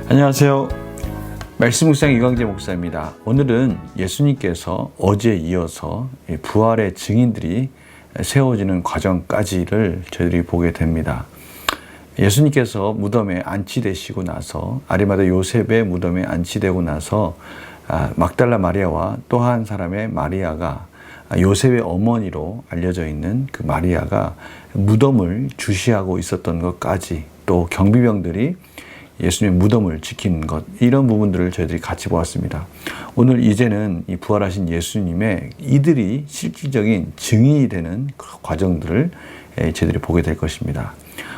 안녕하세요. 말씀 묵상 이광재 목사입니다. 오늘은 예수님께서 어제에 이어서 부활의 증인들이 세워지는 과정까지를 저희들이 보게 됩니다. 예수님께서 무덤에 안치되시고 나서 아리마다 요셉의 무덤에 안치되고 나서 막달라 마리아와 또 한 사람의 마리아가 요셉의 어머니로 알려져 있는 그 마리아가 무덤을 주시하고 있었던 것까지, 또 경비병들이 예수님의 무덤을 지키는 것, 이런 부분들을 저희들이 같이 보았습니다. 오늘 이제는 이 부활하신 예수님의 이들이 실질적인 증인이 되는 그 과정들을 저희들이 보게 될 것입니다.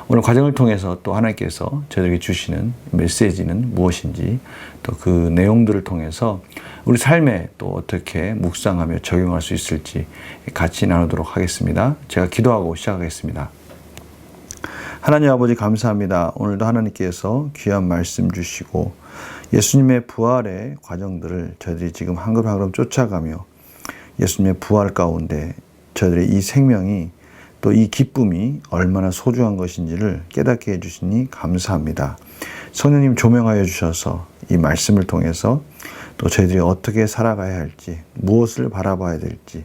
오늘 과정을 통해서 또 하나님께서 저희들에게 주시는 메시지는 무엇인지, 또 그 내용들을 통해서 우리 삶에 또 어떻게 묵상하며 적용할 수 있을지 같이 나누도록 하겠습니다. 제가 기도하고 시작하겠습니다. 하나님 아버지, 감사합니다. 오늘도 하나님께서 귀한 말씀 주시고 예수님의 부활의 과정들을 저희들이 지금 한 걸음 한 걸음 쫓아가며 예수님의 부활 가운데 저희들의 이 생명이, 또 이 기쁨이 얼마나 소중한 것인지를 깨닫게 해주시니 감사합니다. 성령님 조명하여 주셔서 이 말씀을 통해서 또 저희들이 어떻게 살아가야 할지, 무엇을 바라봐야 될지,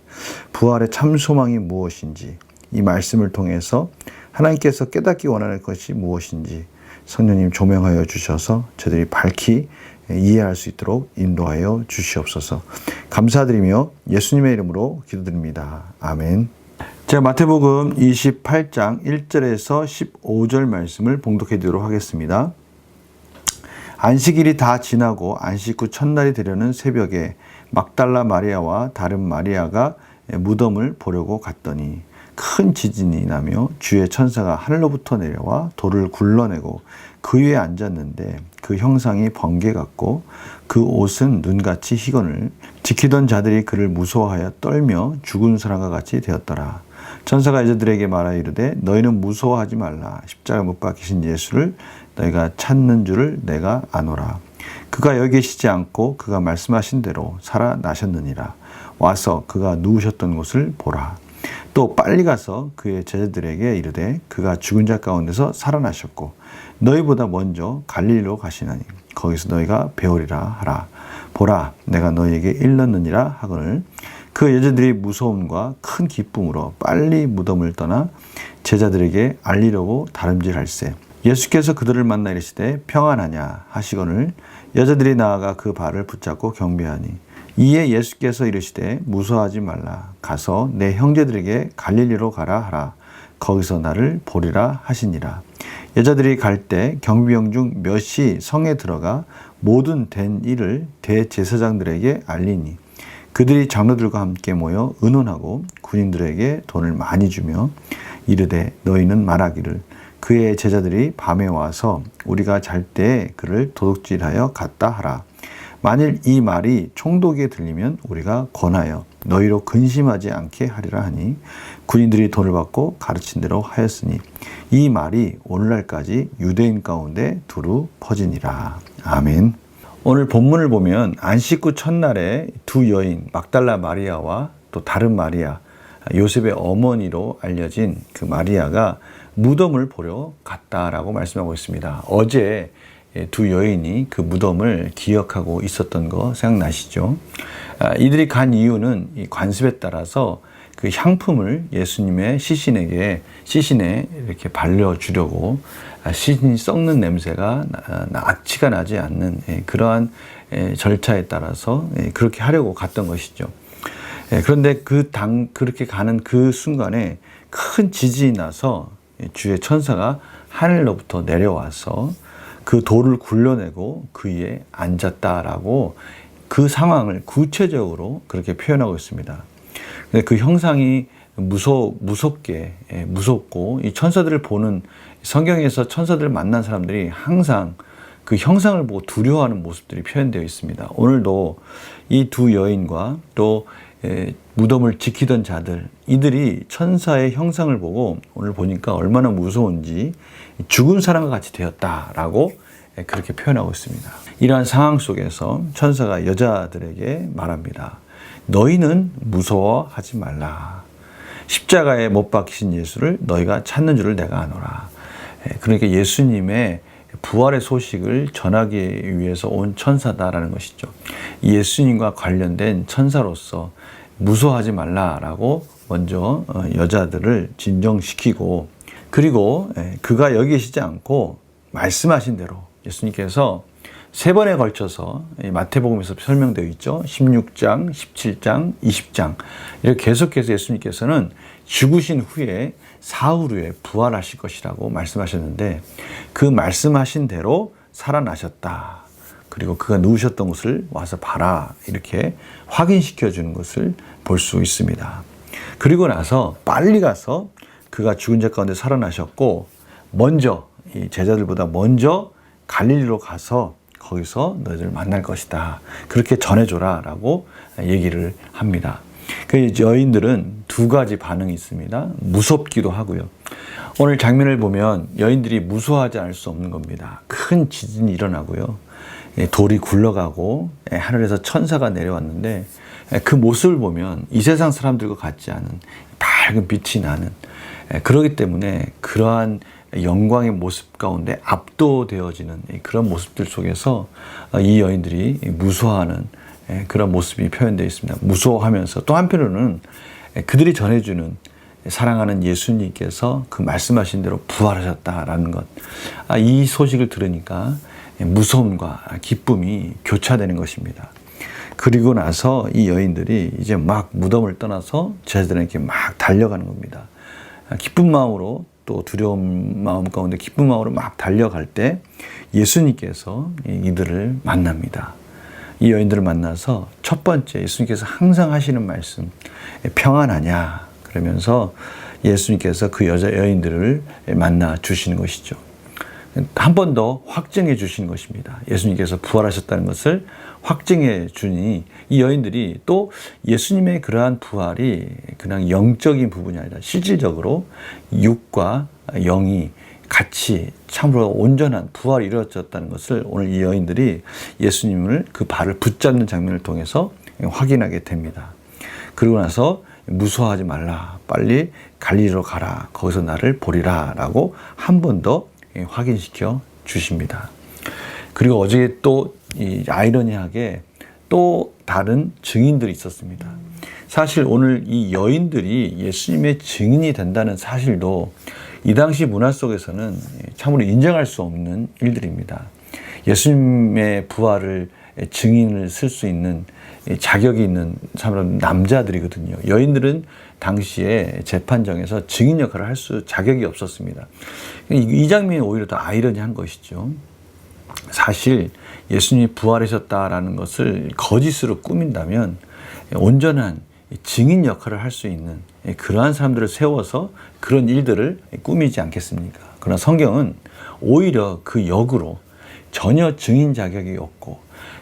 부활의 참 소망이 무엇인지, 이 말씀을 통해서 하나님께서 깨닫기 원하는 것이 무엇인지 성령님 조명하여 주셔서 저희들이 밝히 이해할 수 있도록 인도하여 주시옵소서. 감사드리며 예수님의 이름으로 기도드립니다. 아멘. 제가 마태복음 28장 1절에서 15절 말씀을 봉독해 드리도록 하겠습니다. 안식일이 다 지나고 안식 후 첫날이 되려는 새벽에 막달라 마리아와 다른 마리아가 무덤을 보려고 갔더니 큰 지진이 나며 주의 천사가 하늘로부터 내려와 돌을 굴러내고 그 위에 앉았는데 그 형상이 번개 같고 그 옷은 눈같이 희건을 지키던 자들이 그를 무서워하여 떨며 죽은 사람과 같이 되었더라. 천사가 여자들에게 말하여 이르되 너희는 무서워하지 말라. 십자가 못 박히신 예수를 너희가 찾는 줄을 내가 아노라. 그가 여기 계시지 않고 그가 말씀하신 대로 살아나셨느니라. 와서 그가 누우셨던 곳을 보라. 또 빨리 가서 그의 제자들에게 이르되 그가 죽은 자 가운데서 살아나셨고 너희보다 먼저 갈릴리로 가시나니 거기서 너희가 배우리라 하라. 보라, 내가 너희에게 일렀느니라 하거늘 그 여자들이 무서움과 큰 기쁨으로 빨리 무덤을 떠나 제자들에게 알리려고 다름질할세. 예수께서 그들을 만나 이르시되 평안하냐 하시거늘 여자들이 나아가 그 발을 붙잡고 경배하니 이에 예수께서 이르시되 무서워하지 말라. 가서 내 형제들에게 갈릴리로 가라 하라. 거기서 나를 보리라 하시니라. 여자들이 갈 때 경비병 중 몇이 성에 들어가 모든 된 일을 대제사장들에게 알리니 그들이 장로들과 함께 모여 의논하고 군인들에게 돈을 많이 주며 이르되 너희는 말하기를 그의 제자들이 밤에 와서 우리가 잘 때 그를 도둑질하여 갔다 하라. 만일 이 말이 총독에게 들리면 우리가 권하여 너희로 근심하지 않게 하리라 하니 군인들이 돈을 받고 가르친 대로 하였으니 이 말이 오늘날까지 유대인 가운데 두루 퍼지니라. 아멘. 오늘 본문을 보면 안식 후 첫날에 두 여인 막달라 마리아와 또 다른 마리아, 요셉의 어머니로 알려진 그 마리아가 무덤을 보러 갔다라고 말씀하고 있습니다. 어제 두 여인이 그 무덤을 기억하고 있었던 거 생각나시죠? 이들이 간 이유는 이 관습에 따라서 그 향품을 예수님의 시신에 이렇게 발려주려고 시신이 썩는 냄새가 악취가 나지 않는 그러한 절차에 따라서 그렇게 하려고 갔던 것이죠. 그런데 그렇게 가는 그 순간에 큰 지진이 나서 주의 천사가 하늘로부터 내려와서 그 돌을 굴려내고 그 위에 앉았다라고 그 상황을 구체적으로 그렇게 표현하고 있습니다. 근데 그 형상이 무섭고 이 천사들을 보는, 성경에서 천사들을 만난 사람들이 항상 그 형상을 보고 두려워하는 모습들이 표현되어 있습니다. 오늘도 이 두 여인과 또 무덤을 지키던 자들, 이들이 천사의 형상을 보고 오늘 보니까 얼마나 무서운지 죽은 사람과 같이 되었다라고 그렇게 표현하고 있습니다. 이러한 상황 속에서 천사가 여자들에게 말합니다. 너희는 무서워하지 말라. 십자가에 못 박히신 예수를 너희가 찾는 줄을 내가 아노라. 그러니까 예수님의 부활의 소식을 전하기 위해서 온 천사다라는 것이죠. 예수님과 관련된 천사로서 무서워하지 말라라고 먼저 여자들을 진정시키고, 그리고 그가 여기 계시지 않고 말씀하신 대로 예수님께서 3번에 걸쳐서 마태복음에서 설명되어 있죠. 16장, 17장, 20장 이렇게 계속해서 예수님께서는 죽으신 후에 사흘 후에 부활하실 것이라고 말씀하셨는데, 그 말씀하신 대로 살아나셨다. 그리고 그가 누우셨던 곳을 와서 봐라, 이렇게 확인시켜 주는 것을 볼 수 있습니다. 그리고 나서 빨리 가서 그가 죽은 자 가운데 살아나셨고, 먼저 이 제자들보다 먼저 갈릴리로 가서 거기서 너희들을 만날 것이다, 그렇게 전해줘라 라고 얘기를 합니다. 그 여인들은 2가지 반응이 있습니다. 무섭기도 하고요. 오늘 장면을 보면 여인들이 무서워하지 않을 수 없는 겁니다. 큰 지진이 일어나고요, 돌이 굴러가고 하늘에서 천사가 내려왔는데, 그 모습을 보면 이 세상 사람들과 같지 않은 밝은 빛이 나는, 그러기 때문에 그러한 영광의 모습 가운데 압도되어지는 그런 모습들 속에서 이 여인들이 무서워하는 그런 모습이 표현되어 있습니다. 무서워하면서 또 한편으로는 그들이 전해주는 사랑하는 예수님께서 그 말씀하신 대로 부활하셨다라는 것, 이 소식을 들으니까 무서움과 기쁨이 교차되는 것입니다. 그리고 나서 이 여인들이 이제 막 무덤을 떠나서 제자들에게 막 달려가는 겁니다. 기쁜 마음으로, 또 두려운 마음 가운데 기쁜 마음으로 막 달려갈 때 예수님께서 이들을 만납니다. 이 여인들을 만나서 첫 번째 예수님께서 항상 하시는 말씀, 평안하냐 그러면서 예수님께서 그 여인들을 만나 주시는 것이죠. 한 번 더 확증해 주신 것입니다. 예수님께서 부활하셨다는 것을 확증해 주니 이 여인들이 또 예수님의 그러한 부활이 그냥 영적인 부분이 아니라 실질적으로 육과 영이 같이 참으로 온전한 부활이 이루어졌다는 것을 오늘 이 여인들이 예수님을 그 발을 붙잡는 장면을 통해서 확인하게 됩니다. 그리고 나서 무서워하지 말라, 빨리 갈릴리로 가라, 거기서 나를 보리라 라고 한 번 더 확인시켜 주십니다. 그리고 어제 또 이 아이러니하게 또 다른 증인들이 있었습니다. 사실 오늘 이 여인들이 예수님의 증인이 된다는 사실도 이 당시 문화 속에서는 참으로 인정할 수 없는 일들입니다. 예수님의 부활을 증인을 쓸 수 있는 자격이 있는 사람은 남자들이거든요. 여인들은 당시에 재판정에서 증인 역할을 할 자격이 없었습니다. 이 장면이 오히려 더 아이러니한 것이죠. 사실 예수님이 부활하셨다라는 것을 거짓으로 꾸민다면 온전한 증인 역할을 할 수 있는 그러한 사람들을 세워서 그런 일들을 꾸미지 않겠습니까? 그러나 성경은 오히려 그 역으로 전혀 증인 자격이 없고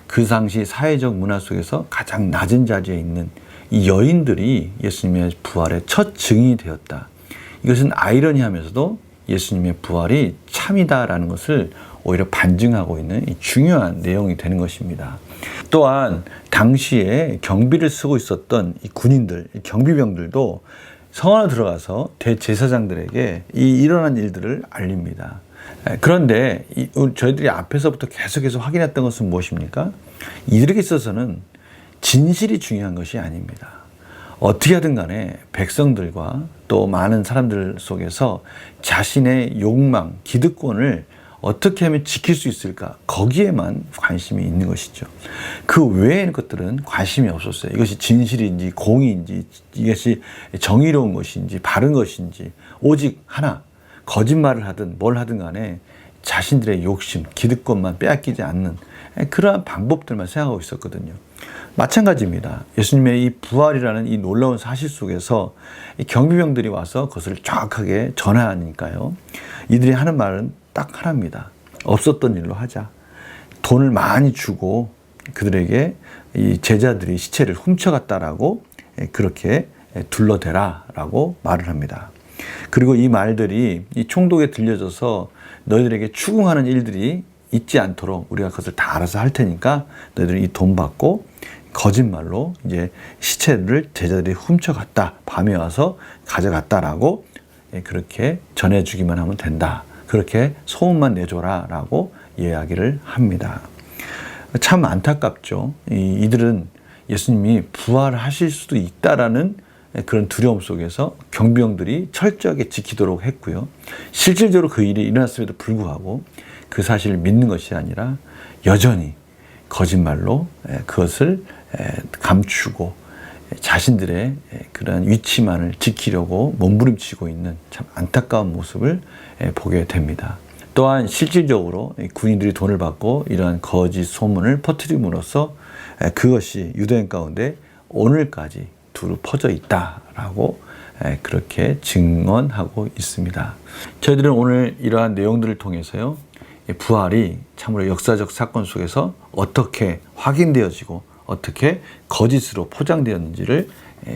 그 당시 사회적 문화 속에서 가장 낮은 자리에 있는 이 여인들이 예수님의 부활의 첫 증인이 되었다. 이것은 아이러니하면서도 예수님의 부활이 참이다라는 것을 오히려 반증하고 있는 중요한 내용이 되는 것입니다. 또한 당시에 경비를 쓰고 있었던 이 군인들, 이 경비병들도 성 안에 들어가서 대제사장들에게 이 일어난 일들을 알립니다. 그런데 저희들이 앞에서부터 계속해서 확인했던 것은 무엇입니까? 이들에게 있어서는 진실이 중요한 것이 아닙니다. 어떻게 하든 간에 백성들과 또 많은 사람들 속에서 자신의 욕망, 기득권을 어떻게 하면 지킬 수 있을까? 거기에만 관심이 있는 것이죠. 그 외의 것들은 관심이 없었어요. 이것이 진실인지 공의인지, 이것이 정의로운 것인지 바른 것인지, 오직 하나, 거짓말을 하든 뭘 하든 간에 자신들의 욕심, 기득권만 빼앗기지 않는 그러한 방법들만 생각하고 있었거든요. 마찬가지입니다. 예수님의 이 부활이라는 이 놀라운 사실 속에서 이 경비병들이 와서 그것을 정확하게 전하니까요. 이들이 하는 말은 딱 하나입니다. 없었던 일로 하자. 돈을 많이 주고 그들에게 이 제자들이 시체를 훔쳐갔다라고 그렇게 둘러대라라고 말을 합니다. 그리고 이 말들이 이 총독에 들려져서 너희들에게 추궁하는 일들이 있지 않도록 우리가 그것을 다 알아서 할 테니까 너희들이 이 돈 받고 거짓말로 이제 시체를 제자들이 훔쳐갔다, 밤에 와서 가져갔다라고 그렇게 전해주기만 하면 된다. 그렇게 소문만 내줘라라고 이야기를 합니다. 참 안타깝죠. 이들은 예수님이 부활하실 수도 있다라는 그런 두려움 속에서 경비병들이 철저하게 지키도록 했고요. 실질적으로 그 일이 일어났음에도 불구하고 그 사실을 믿는 것이 아니라 여전히 거짓말로 그것을 감추고 자신들의 그런 위치만을 지키려고 몸부림치고 있는 참 안타까운 모습을 보게 됩니다. 또한 실질적으로 군인들이 돈을 받고 이러한 거짓 소문을 퍼뜨림으로써 그것이 유대인 가운데 오늘까지 두루 퍼져 있다라고 그렇게 증언하고 있습니다. 저희들은 오늘 이러한 내용들을 통해서요, 부활이 참으로 역사적 사건 속에서 어떻게 확인되어지고 어떻게 거짓으로 포장되었는지를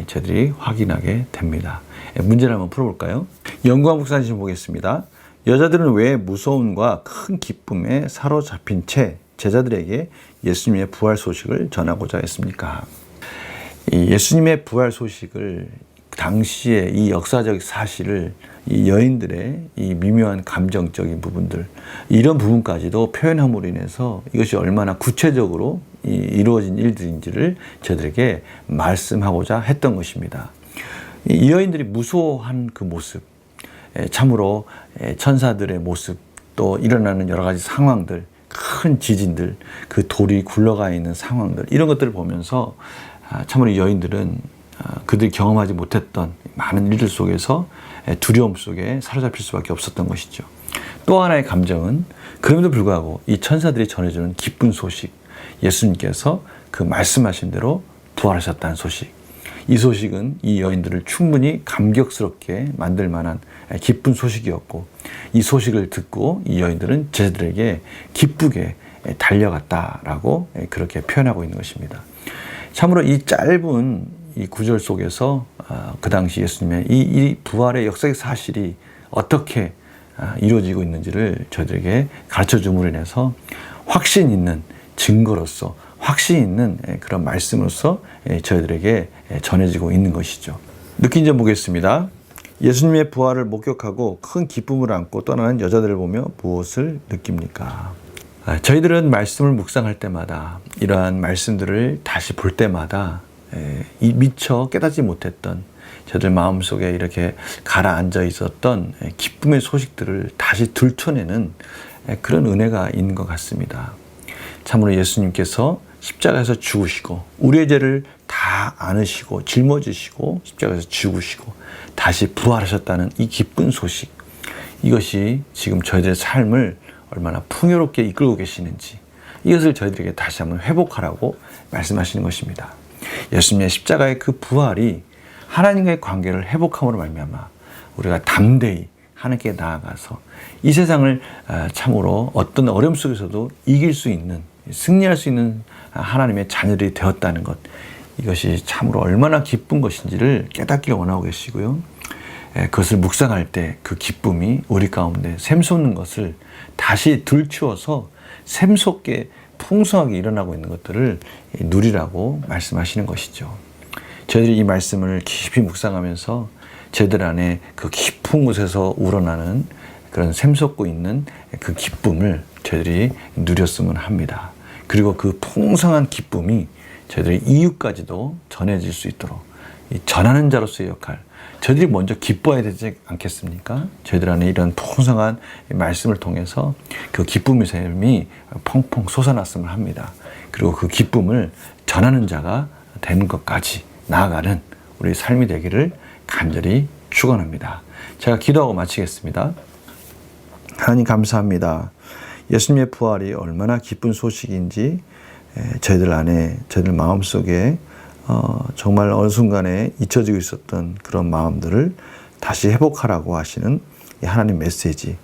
저희들이 확인하게 됩니다. 문제를 한번 풀어볼까요? 영구한 목사님 보겠습니다. 여자들은 왜 무서움과 큰 기쁨에 사로잡힌 채 제자들에게 예수님의 부활 소식을 전하고자 했습니까? 이 예수님의 부활 소식을 당시에 이 역사적 사실을 이 여인들의 이 미묘한 감정적인 부분들, 이런 부분까지도 표현함으로 인해서 이것이 얼마나 구체적으로 이루어진 일들인지를 저들에게 말씀하고자 했던 것입니다. 이 여인들이 무서워한 그 모습, 참으로 천사들의 모습, 또 일어나는 여러 가지 상황들, 큰 지진들, 그 돌이 굴러가 있는 상황들, 이런 것들을 보면서 참으로 여인들은 그들이 경험하지 못했던 많은 일들 속에서 두려움 속에 사로잡힐 수밖에 없었던 것이죠. 또 하나의 감정은 그럼에도 불구하고 이 천사들이 전해주는 기쁜 소식, 예수님께서 그 말씀하신 대로 부활하셨다는 소식, 이 소식은 이 여인들을 충분히 감격스럽게 만들 만한 기쁜 소식이었고, 이 소식을 듣고 이 여인들은 제자들에게 기쁘게 달려갔다라고 그렇게 표현하고 있는 것입니다. 참으로 이 짧은 이 구절 속에서 그 당시 예수님의 이 부활의 역사적 사실이 어떻게 이루어지고 있는지를 저희들에게 가르쳐 줌으로 인해서 확신 있는 증거로서, 확신 있는 그런 말씀으로서 저희들에게 전해지고 있는 것이죠. 느낀 점 보겠습니다. 예수님의 부활을 목격하고 큰 기쁨을 안고 떠나는 여자들을 보며 무엇을 느낍니까? 저희들은 말씀을 묵상할 때마다, 이러한 말씀들을 다시 볼 때마다 미처 깨닫지 못했던 저들 마음속에 이렇게 가라앉아 있었던 기쁨의 소식들을 다시 들춰내는 그런 은혜가 있는 것 같습니다. 참으로 예수님께서 십자가에서 죽으시고 우리의 죄를 다 안으시고 짊어지시고 십자가에서 죽으시고 다시 부활하셨다는 이 기쁜 소식, 이것이 지금 저희들의 삶을 얼마나 풍요롭게 이끌고 계시는지, 이것을 저희들에게 다시 한번 회복하라고 말씀하시는 것입니다. 예수님의 십자가의 그 부활이 하나님과의 관계를 회복함으로 말미암아 우리가 담대히 하나님께 나아가서 이 세상을 참으로 어떤 어려움 속에서도 이길 수 있는, 승리할 수 있는 하나님의 자녀들이 되었다는 것, 이것이 참으로 얼마나 기쁜 것인지를 깨닫기를 원하고 계시고요. 그것을 묵상할 때 그 기쁨이 우리 가운데 샘솟는 것을 다시 들추어서 샘솟게 풍성하게 일어나고 있는 것들을 누리라고 말씀하시는 것이죠. 저희들이 이 말씀을 깊이 묵상하면서 저희들 안에 그 깊은 곳에서 우러나는 그런 샘솟고 있는 그 기쁨을 저희들이 누렸으면 합니다. 그리고 그 풍성한 기쁨이 저희들의 이웃까지도 전해질 수 있도록 이 전하는 자로서의 역할, 저희들이 먼저 기뻐해야 되지 않겠습니까? 저희들 안에 이런 풍성한 말씀을 통해서 그 기쁨의 샘이 펑펑 솟아났으면 합니다. 그리고 그 기쁨을 전하는 자가 되는 것까지 나아가는 우리 삶이 되기를 간절히 축원합니다. 제가 기도하고 마치겠습니다. 하나님 감사합니다. 예수님의 부활이 얼마나 기쁜 소식인지 저희들 안에, 저희들 마음속에 정말 어느 순간에 잊혀지고 있었던 그런 마음들을 다시 회복하라고 하시는 하나님 메시지,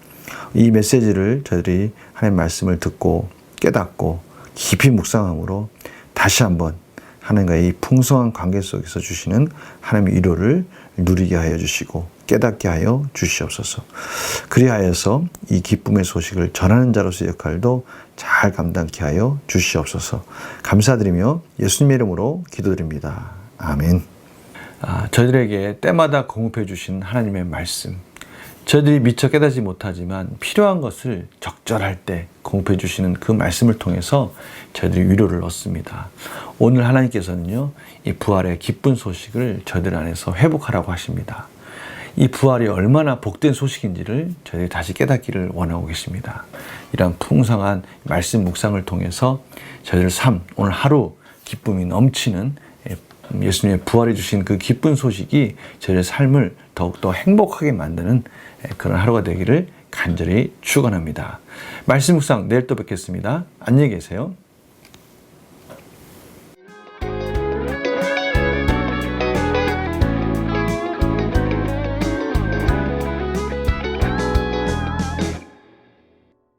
이 메시지를 저희들이 하나님 말씀을 듣고 깨닫고 깊이 묵상함으로 다시 한번 하나님과의 이 풍성한 관계 속에서 주시는 하나님의 위로를 누리게 하여 주시고 깨닫게 하여 주시옵소서. 그리하여서 이 기쁨의 소식을 전하는 자로서의 역할도 잘 감당케 하여 주시옵소서. 감사드리며 예수님의 이름으로 기도드립니다. 아멘. 저희들에게 때마다 공급해 주신 하나님의 말씀, 저희들이 미처 깨닫지 못하지만 필요한 것을 적절할 때 공급해 주시는 그 말씀을 통해서 저희들이 위로를 얻습니다. 오늘 하나님께서는요, 이 부활의 기쁜 소식을 저희들 안에서 회복하라고 하십니다. 이 부활이 얼마나 복된 소식인지를 저희들이 다시 깨닫기를 원하고 계십니다. 이런 풍성한 말씀 묵상을 통해서 저희들 삶, 오늘 하루 기쁨이 넘치는 예수님의 부활해 주신 그 기쁜 소식이 저희의 삶을 더욱더 행복하게 만드는 그런 하루가 되기를 간절히 축원합니다. 말씀 묵상 내일 또 뵙겠습니다. 안녕히 계세요.